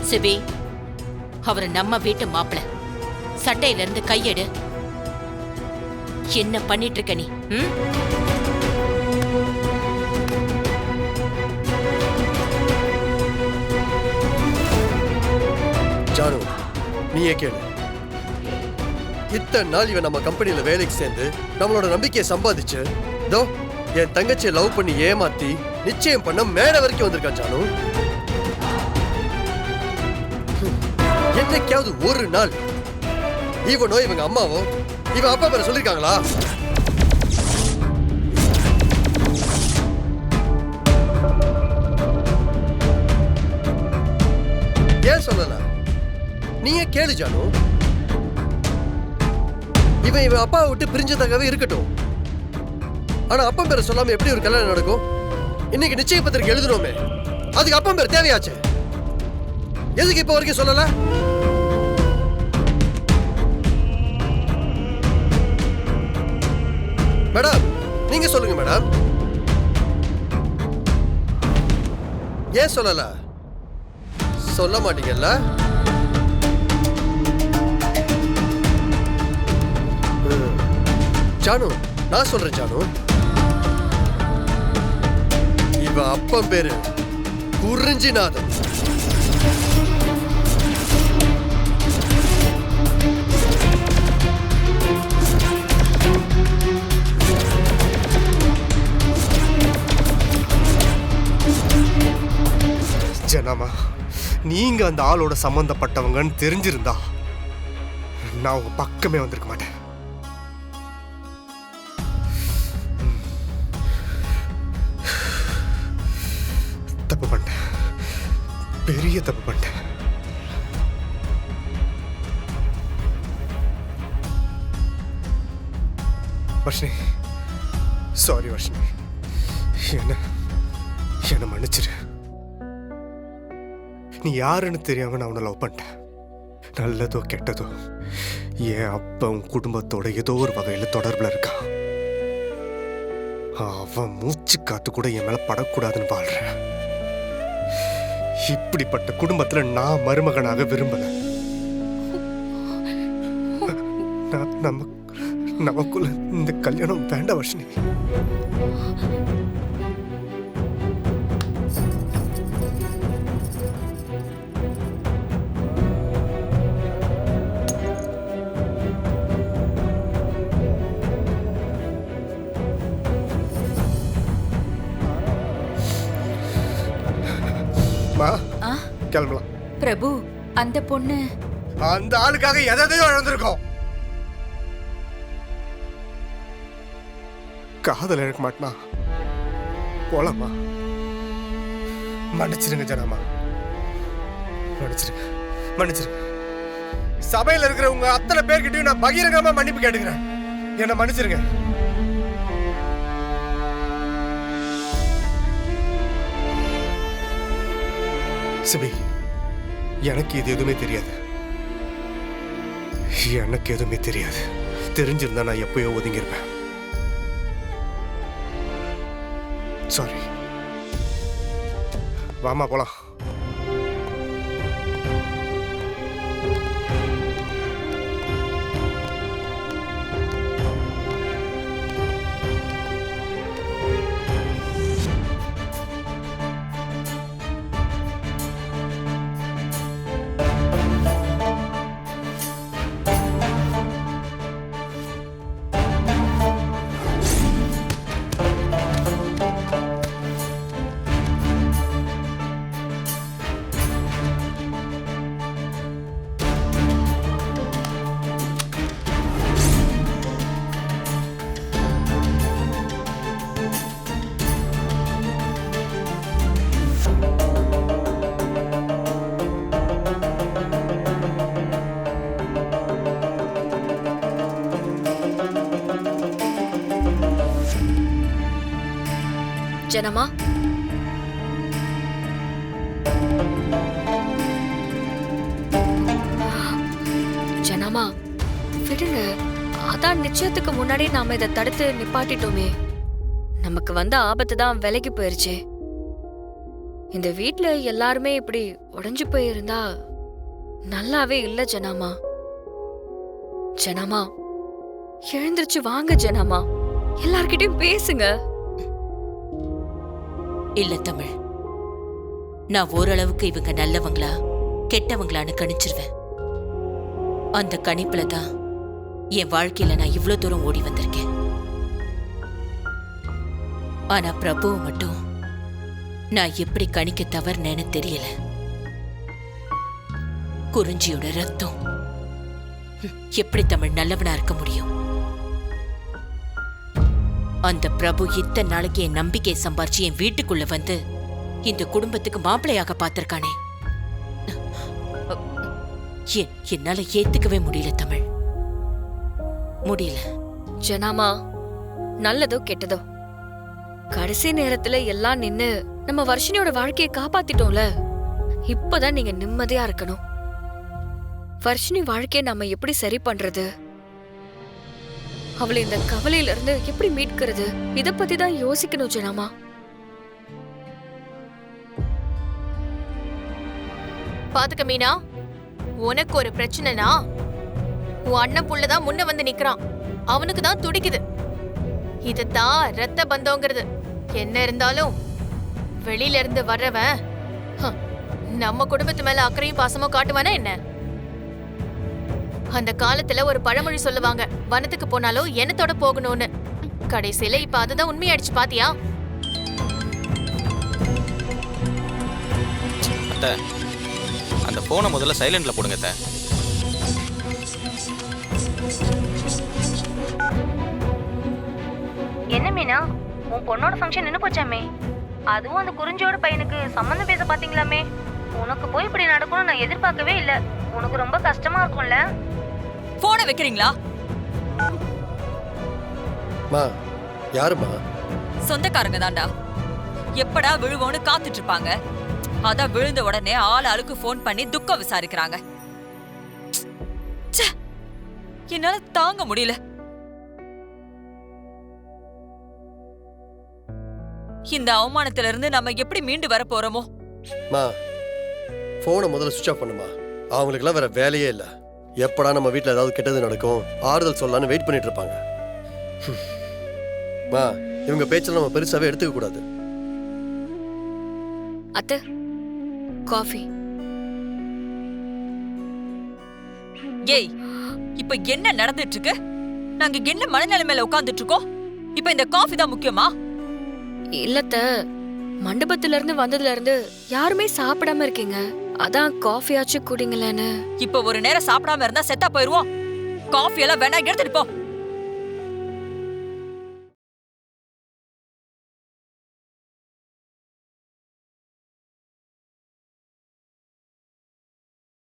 CV, அவரு நம்ம வீட்டு மாப்பிள. சட்டையில இருந்து கையெடு. என்ன பண்ணிட்டு இருக்க நீ? ஜானு, நீயே கேளு. இத்தனை நாள் இவன் நம்ம கம்பெனில வேலைக்கு சேர்ந்து நம்மளோட நம்பிக்கையை சம்பாதிச்சு தோ என் தங்கச்சியை லவ் பண்ணி ஏமாத்தி நிச்சயம் பண்ண மேல வரைக்கும் வந்திருக்கான் ஜானு. என்னைக்காவது ஒரு நாள் இவனோ இவங்க அம்மாவோ இவன் அப்பா பேர சொல்லிருக்காங்களா? ஏன் சொல்லல? நீயே கேளு ஜானு. இவன் அப்பாவை விட்டு பிரிஞ்சதாகவே இருக்கட்டும். ஆனா அப்பா பேரை சொல்லாம எப்படி ஒரு கல்யாணம் நடக்கும்? இன்னைக்கு நிச்சய பத்திரிக்கை எழுதணுமே, அதுக்கு அப்பா பேர் தேவையாச்சு. எதுக்கு இப்ப வரைக்கும் சொல்லல? மேடம், நீங்க சொல்லுங்க மேடம். ஏன் சொல்லல? சொல்ல மாட்டீங்கல்ல? ஜானு, நான் சொல்றேன் ஜானு. இவ அப்பன் பேரு குறிஞ்சிநாதன். ஜனமா, நீங்க அந்த ஆளோட சம்பந்தப்பட்டவங்கன்னு தெரிஞ்சிருந்தா நான் உங்க பக்கமே வந்திருக்க மாட்டேன். தப்பு பண்ணிட்டேன், பெரிய தப்பு பண்ணிட்டேன். வர்ஷினி, சாரி வர்ஷினி, என்ன மன்னிச்சிரு. நீ யாருன்னு தெரியாம நான் உன்னை லவ் பண்ணிட்டேன். நல்லதோ கெட்டதோ என் அப்பா உன் குடும்பத்தோட ஏதோ ஒரு வகையில தொடர்புல இருக்கான். அவன் மூச்சு காத்து கூட என் மேல படக்கூடாதுன்னு வாழ்றேன். இப்படிப்பட்ட குடும்பத்துல நான் மருமகனாக விரும்பல. நமக்குள்ள இந்த கல்யாணம் வேண்டாம் வர்ஷினி. கிளம்பலாம். பிரபு, அந்த பொண்ணு அந்த ஆளுக்காக எதையோ இழந்திருக்கோம். காதல் இழக்க மாட்டா போலாமா? மன்னிச்சிருங்க ஜனமா, மன்னிச்சிருங்க. சபையில் இருக்கிறவங்க அத்தனை பேர்கிட்டயும் நான் பகிரங்கமா மன்னிப்பு கேட்டுக்கிறேன். என்ன மன்னிச்சிருங்க. சிபி, எனக்கு இது எதுவுமே தெரியாது. எனக்கு எதுவுமே தெரியாது. தெரிஞ்சிருந்தா நான் எப்பயோ ஒதுங்கிருப்பேன். சாரி. வாமா போலாம். ஜனமா, ஜனமா விடுங்க. அதான் நிச்சயத்துக்கு முன்னாடி நாம இதை தடுத்து நிப்பாட்டிட்டோமே. நமக்கு வந்த ஆபத்து தான் விலைக்கு போயிருச்சு. இந்த வீட்ல எல்லாருமே இப்படி உடைஞ்சு போயிருந்தா நல்லாவே இல்ல ஜனாமா. ஜனாமா, எழுந்திருச்சு வாங்க ஜனாமா, எல்லார்கிட்டயும் பேசுங்க. இல்ல தமிழ், நான் ஓரளவுக்கு இவங்க நல்லவங்களா கெட்டவங்களான்னு கணிச்சிருவேன். அந்த கணிப்புல தான் என் வாழ்க்கையில நான் இவ்ளோ தூரம் ஓடி வந்திருக்கேன். ஆனா பிரபுவை மட்டும் நான் எப்படி கணிக்க தவறுனேன்னு தெரியல. குறிஞ்சியோட ரத்தம் எப்படி தமிழ் நல்லவனா இருக்க முடியும்? அந்த பிரபு இத்தனை நாளைக்கு என் நம்பிக்கையை சம்பாரிச்சு என் வீட்டுக்குள்ள வந்து இந்த குடும்பத்துக்கு மாப்பிள்ளையாக பார்த்திருக்கானே, என்னால ஏத்துக்கவே முடியல தமிழ், முடியல. ஜனாமா, நல்லதோ கெட்டதோ கடைசி நேரத்துல எல்லாம் நின்னு நம்ம வர்ஷினியோட வாழ்க்கையை காப்பாத்திட்டோம்ல. இப்பதான் நீங்க நிம்மதியா இருக்கணும். வர்ஷினி வாழ்க்கையை நம்ம எப்படி சரி பண்றது, அவளை இந்த கவலையில இருந்து எப்படி மீட்கிறது, இத பத்தி தான் யோசிக்கணும் ஜனாமா. பாத்துக்க மீனா, உனக்கு ஒரு பிரச்சனைனா உன் அண்ணன் புள்ளதான் முன்ன வந்து நிக்கிறான். அவனுக்கு தான் துடிக்குது. இதுதான் ரத்த பந்தோங்கிறது. என்ன இருந்தாலும் வெளியில இருந்து வர்றவன் நம்ம குடும்பத்து மேல அக்கறையும் பாசமும் காட்டுவானா என்ன? அந்த காலத்துல ஒரு பழமொழி சொல்லுவாங்க, வனத்துக்கு போனாலும் எண்ணத்தோட போகணும்னு. கடைசியில இப்ப அதுதான் உண்மையாயிடுச்சு பாத்தியா? அத்தை, அந்த போனை முதல்ல சைலண்ட்ல போடுங்க அத்தை. என்ன மீனா, உன் பொண்ணோட ஃபங்க்ஷன் நின்னு போச்சாமே, அதுவும் அந்த குறிஞ்சியோட பையனுக்கு சம்மந்தம் பேச பாத்தீங்களாமே. உனக்கு போய் இப்படி நடக்கணும்னு நான் எதிர்பார்க்கவே இல்ல. உனக்கு ரொம்ப கஷ்டமா இருக்கும்ல. போனை வைக்கிறீங்களா? மா, யாருமா? சொந்தக்காரங்க தான்டா. எப்படா விழுவோன்னு காத்துட்டு இருப்பாங்க. அதான் விழுந்த உடனே ஆளுக்கு போன் பண்ணி துக்கம் விசாரிக்கிறாங்க. ச்சே, என்னால தாங்க முடியல. இந்த அவமானத்துல இருந்து நம்ம எப்படி மீண்டு வர போறோமோ? மா, போனை முதல்ல சுவிட்ச் ஆஃப் பண்ணுமா. அவங்களுக்குலாம் வேற வேலையே இல்லை. எப்படா நம்ம வீட்டில் ஏதாவது கெட்டது நடக்கும், ஆறுதல் சொல்லலான்னு வெயிட் பண்ணிட்டு இருப்பாங்க. மா, இவங்க பேச்செல்லாம் நம்ம பெருசாவே எடுத்துக்க கூடாது. அத்தை, காஃபி. ஏய், இப்ப என்ன நடந்துட்டு இருக்கு? நாங்க என்ன மனநிலைமையில உட்கார்ந்துட்டு இருக்கோம்? இப்ப இந்த காஃபி தான் முக்கியமா? இல்லத்த, மண்டபத்துல இருந்து வந்ததுல இருந்து யாருமே சாப்பிடாம இருக்கீங்க. அதான் காஃபியாச்சும் குடிங்களேன்னு. இப்ப ஒரு நேரம் சாப்பிடாம இருந்தா செத்தா போயிருவோம். காஃபி எல்லாம் வேணா எடுத்துட்டு போ.